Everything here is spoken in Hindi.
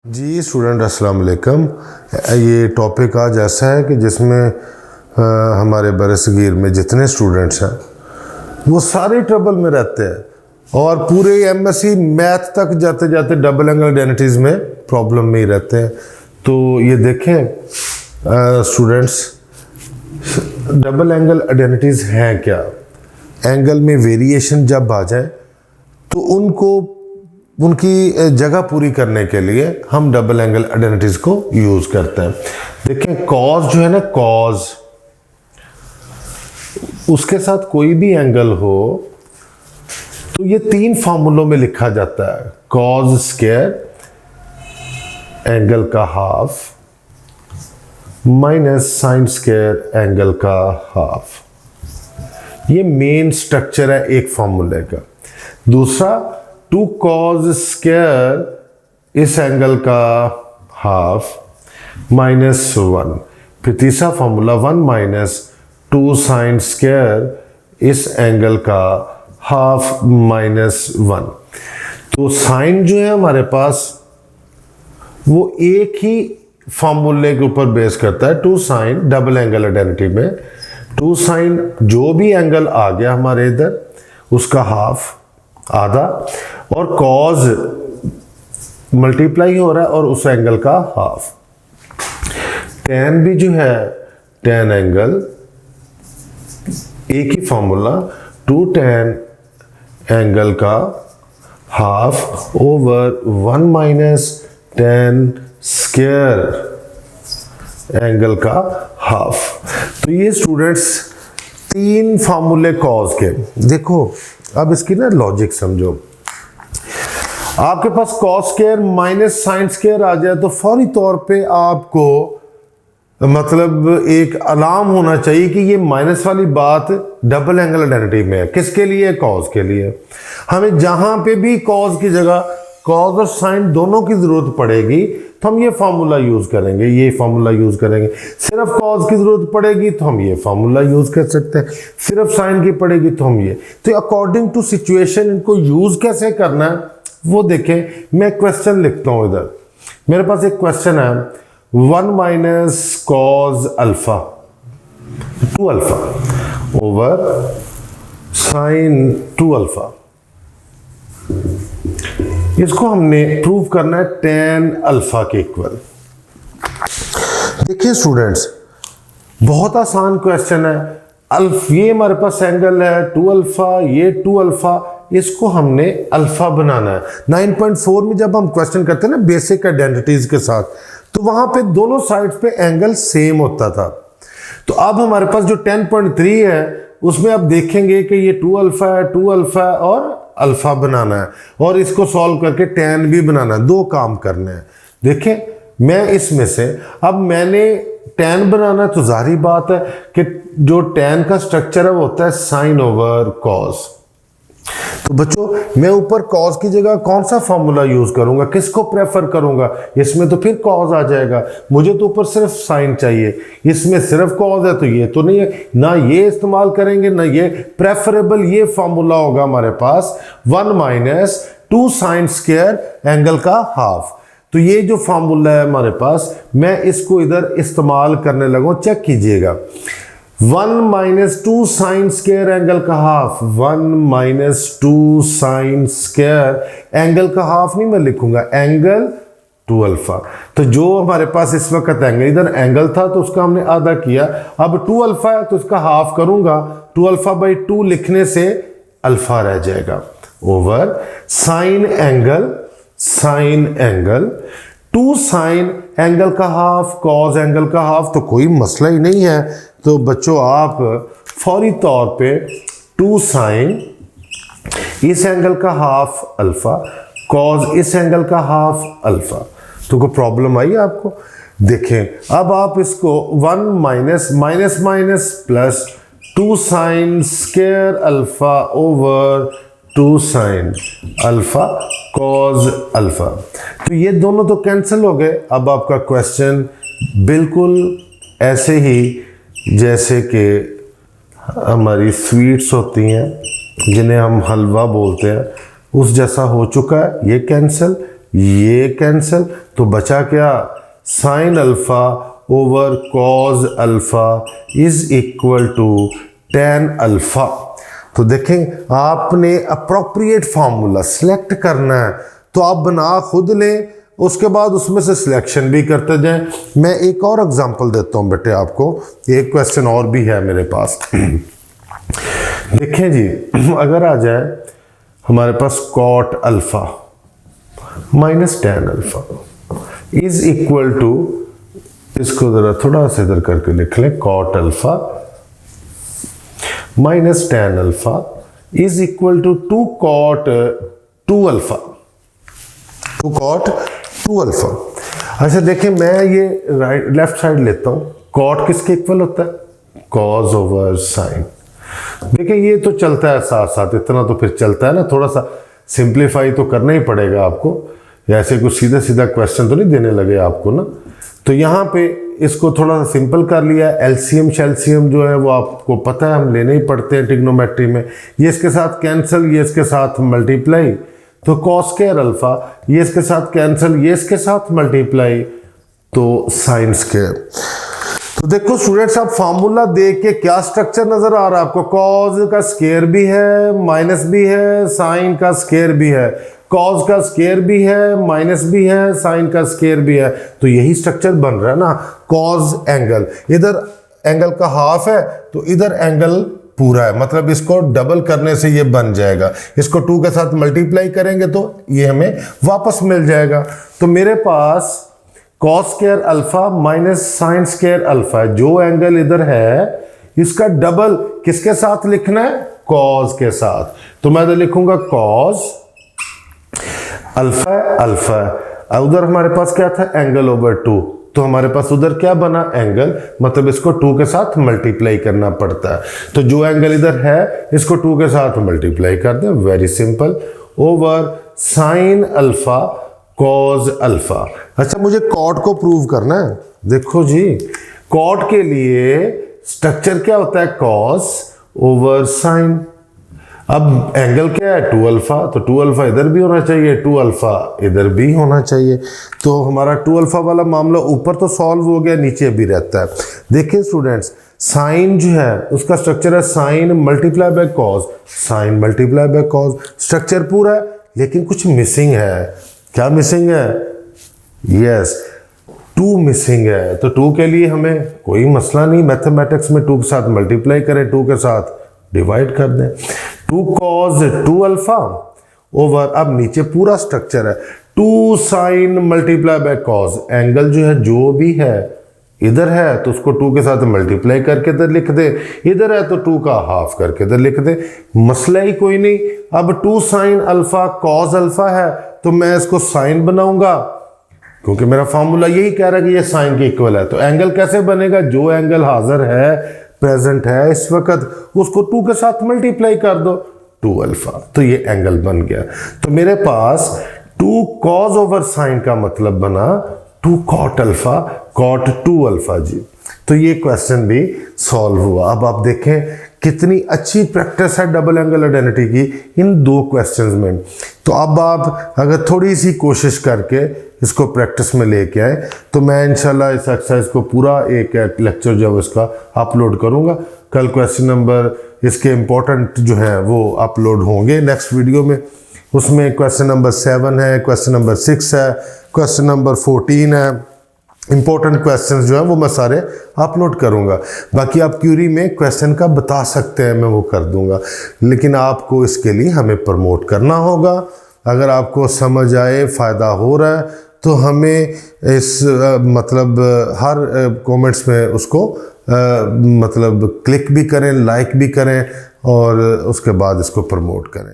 जी स्टूडेंट अस्सलाम वालेकुम। ये टॉपिक आज ऐसा है कि जिसमें हमारे बरसगीर में जितने स्टूडेंट्स हैं वो सारे ट्रबल में रहते हैं और पूरे एमएससी मैथ तक जाते जाते डबल एंगल आइडेंटिटीज़ में प्रॉब्लम में ही रहते हैं। तो ये देखें स्टूडेंट्स, डबल एंगल आइडेंटिटीज़ हैं क्या। एंगल में वेरिएशन जब आ जाए तो उनकी जगह पूरी करने के लिए हम डबल एंगल आइडेंटिटीज को यूज करते हैं। देखें कॉज जो है ना, कॉज उसके साथ कोई भी एंगल हो तो ये तीन फार्मूलों में लिखा जाता है। कॉज स्क्वायर एंगल का half minus sine square angle का हाफ। ये मेन स्ट्रक्चर है एक फार्मूले का। दूसरा, 2 cos स्क्वायर इस एंगल का हाफ माइनस 1। फिर तीसरा फॉर्मूला 1 माइनस 2 साइन स्क्वायर इस एंगल का हाफ माइनस 1। तो साइन जो है हमारे पास वो एक ही फॉर्मूले के ऊपर बेस करता है। 2 साइन डबल एंगल आइडेंटिटी में 2 साइन जो भी एंगल आ गया हमारे इधर उसका हाफ आधा, और कॉज मल्टीप्लाई हो रहा है और उस एंगल का हाफ। टेन भी जो है टेन एंगल एक ही फॉर्मूला 2 टेन एंगल का half over 1 minus ten square angle का हाफ। तो ये स्टूडेंट्स तीन फार्मूले कॉज के। देखो अब इसकी ना लॉजिक समझो। आपके पास cos square minus sine square आ जाए तो फौरी तौर पे आपको मतलब एक अलार्म होना चाहिए कि ये माइनस वाली बात डबल एंगल आइडेंटिटी में है। किसके लिए? कॉज के लिए। हमें जहां पे भी कॉज की जगह कॉज और साइन दोनों की जरूरत पड़ेगी तो हम ये फार्मूला यूज करेंगे, ये फार्मूला यूज करेंगे। सिर्फ कॉज की जरूरत पड़ेगी तो हम ये फार्मूला यूज कर सकते हैं, सिर्फ साइन की पड़ेगी तो हम ये। तो अकॉर्डिंग टू सिचुएशन इनको यूज कैसे करना है वो देखें। मैं क्वेश्चन लिखता हूं इधर। मेरे पास एक क्वेश्चन है 1 minus cos alpha 2 alpha over sine 2 alpha. इसको हमने प्रूव करना है tan अल्फा के इक्वल। देखिए स्टूडेंट्स, बहुत आसान क्वेश्चन है। ये हमारे पास एंगल है 2 अल्फा, ये 2 अल्फा, इसको हमने अल्फा बनाना है। 9.4 में जब हम क्वेश्चन करते हैं ना बेसिक आइडेंटिटीज के साथ, तो वहां पे दोनों साइड्स पे एंगल सेम होता था। तो अब हमारे पास जो 10.3 है उसमें आप देखेंगे कि ये 2 अल्फा है, 2 अल्फा है और अल्फा बनाना है, और इसको सॉल्व करके tan भी बनाना है। 2 काम करने हैं। देखें मैं इसमें से अब मैंने tan बनाना, तो जाहिर बात है कि जो tan का स्ट्रक्चर है वो होता है साइन ओवर कॉस। तो बच्चों मैं ऊपर कॉस की जगह कौन सा फॉर्मूला यूज करूंगा, किसको प्रेफर करूंगा? इसमें तो फिर कॉस आ जाएगा। मुझे तो ऊपर सिर्फ साइन चाहिए, इसमें सिर्फ कॉस है तो ये तो नहीं है ना, ये इस्तेमाल करेंगे ना ये। प्रेफरेबल ये फॉर्मूला होगा हमारे पास 1 माइनस 2 साइन स्क्वायर एंगल का हाफ। तो ये जो फॉर्मूला है हमारे पास, मैं इसको इधर इस्तेमाल करने लगा। चेक कीजिएगा 1 माइनस 2 साइन स्क्वायर एंगल का half, 1 minus 2 sine square angle का हाफ नहीं मैं लिखूंगा, एंगल 2 अल्फा। तो जो हमारे पास इस वक्त एंगल, इधर एंगल था तो उसका हमने आधा किया। अब 2 अल्फा है तो उसका हाफ करूंगा, 2 अल्फा बाई 2 लिखने से अल्फा रह जाएगा over sign angle 2 sign angle का हाफ कॉज एंगल का हाफ। तो कोई मसला ही नहीं है। तो बच्चों आप फौरी तौर पे 2 साइन इस एंगल का हाफ अल्फा, कॉज इस एंगल का हाफ अल्फा। तो कोई प्रॉब्लम आई आपको? देखें अब आप इसको 1 minus minus minus plus 2 sign square alpha over 2 sine alpha cause alpha. तो ये दोनों तो कैंसिल हो गए। अब आपका क्वेश्चन बिल्कुल ऐसे ही जैसे कि हमारी स्वीट्स होती हैं जिन्हें हम हलवा बोलते हैं, उस जैसा हो चुका है। ये कैंसिल, ये कैंसिल, तो बचा क्या, sine alpha over cos alpha is equal to tan alpha. तो देखें आपने अप्रोप्रिएट फार्मूला सिलेक्ट करना है, तो आप बना खुद लें, उसके बाद उसमें से सिलेक्शन भी करते जाएं। मैं एक और एग्जांपल देता हूं बेटे आपको, एक क्वेश्चन और भी है मेरे पास। देखें जी, अगर आ जाए हमारे पास cot alpha minus tan alpha is equal to, इसको जरा थोड़ा सा इधर करके लिख लें, cot alpha minus tan alpha is equal to two cot two alpha, two cot two alpha. अच्छा देखें, मैं ये लेफ्ट साइड लेता हूं, कॉट किसके इक्वल होता है, कॉज ओवर साइन। देखिए ये तो चलता है साथ साथ, इतना तो फिर चलता है ना, थोड़ा सा सिंप्लीफाई तो करना ही पड़ेगा आपको, ऐसे कुछ सीधा सीधा क्वेश्चन तो नहीं देने लगे आपको ना। तो यहाँ पे इसको थोड़ा सा सिंपल कर लिया, एलसीएम शेल्सियम जो है वो आपको पता है हम लेने ही पड़ते हैं ट्रिग्नोमेट्री में, ये इसके साथ कैंसिल, ये इसके साथ मल्टीप्लाई, तो कॉस स्क्वायर अल्फा, ये इसके साथ कैंसिल, ये इसके साथ मल्टीप्लाई, तो साइन स्क्वायर। तो देखो स्टूडेंट्स, आप फार्मूला देख के क्या स्ट्रक्चर नजर आ रहा है आपको, कॉज का स्क्वायर भी है, माइनस भी है, साइन का स्क्वायर भी है, कॉज का स्क्वायर भी है, माइनस भी है, साइन का स्क्वायर भी है, तो यही स्ट्रक्चर बन रहा है ना। कॉज एंगल, इधर एंगल का हाफ है तो इधर एंगल पूरा है, मतलब इसको डबल करने से ये बन जाएगा, इसको 2 के साथ मल्टीप्लाई करेंगे तो ये हमें वापस मिल जाएगा। तो मेरे पास cos square alpha minus sine square alpha, जो एंगल इधर है इसका डबल किसके साथ लिखना है, कॉज के साथ। तो मैं तो लिखूंगा कॉज अल्फा अल्फा, उधर हमारे पास क्या था, एंगल ओवर 2, तो हमारे पास उधर क्या बना, एंगल, मतलब इसको 2 के साथ मल्टीप्लाई करना पड़ता है, तो जो एंगल इधर है इसको 2 के साथ मल्टीप्लाई कर दें, very simple, over sine alpha cause alpha. अच्छा मुझे कॉट को प्रूव करना है, देखो जी कॉट के लिए स्ट्रक्चर क्या होता है, कॉस ओवर साइन। अब एंगल क्या है, 2 अल्फा, तो 2 अल्फा इधर भी होना चाहिए, 2 अल्फा इधर भी होना चाहिए, तो हमारा 2 अल्फा वाला मामला ऊपर तो सॉल्व हो गया, नीचे भी रहता है। देखिए स्टूडेंट्स, साइन जो है उसका स्ट्रक्चर है sine multiply by cos, sine multiply by cos, structure पूरा है, लेकिन कुछ मिसिंग है। क्या मिसिंग है, यस 2 मिसिंग है। तो 2 के लिए हमें कोई मसला नहीं, मैथमेटिक्स में 2 के साथ मल्टीप्लाई करें, 2 के साथ डिवाइड कर दें, 2 कॉस 2 अल्फा ओवर, अब नीचे पूरा स्ट्रक्चर है 2 sine multiply by cos, angle जो है जो भी है इधर है तो उसको 2 के साथ मल्टीप्लाई करके इधर लिख दे, इधर है तो 2 का हाफ करके इधर लिख दे, मसला ही कोई नहीं। अब 2 साइन अल्फा कॉस अल्फा है तो मैं इसको साइन बनाऊंगा, क्योंकि मेरा फार्मूला यही कह रहा है कि ये साइन के इक्वल है। तो एंगल कैसे बनेगा, जो एंगल हाजिर है, प्रेजेंट है इस वक्त, उसको 2 के साथ मल्टीप्लाई कर दो, 2 अल्फा, तो ये एंगल बन गया। तो मेरे पास 2 कॉस ओवर साइन का मतलब बना 2 कॉट अल्फा, कॉट 2 अल्फा जी। तो ये क्वेश्चन भी सॉल्व हुआ। अब आप देखें कितनी अच्छी प्रैक्टिस है डबल एंगल आइडेंटिटी की इन 2 क्वेश्चंस में। तो अब आप अगर थोड़ी सी कोशिश करके इसको प्रैक्टिस में लेके आए तो मैं इंशाल्लाह इस एक्सरसाइज को पूरा एक लेक्चर जो है इसका अपलोड करूंगा। कल क्वेश्चन नंबर इसके इम्पोर्टेंट जो है वो अपलोड होंगे नेक्स्ट वीडियो में। उसमें क्वेश्चन नंबर 7 है, क्वेश्चन नंबर 6 है, क्वेश्चन नंबर 14 है। इंपॉर्टेंट क्वेश्चंस जो है वो मैं सारे अपलोड करूंगा। बाकी आप क्यूरी में क्वेश्चन का बता सकते हैं, मैं वो कर दूंगा, लेकिन आपको इसके लिए हमें प्रमोट करना होगा। अगर आपको समझ आए, फ़ायदा हो रहा है तो हमें इस मतलब हर कमेंट्स में उसको मतलब क्लिक भी करें, लाइक भी करें और उसके बाद इसको प्रमोट करें।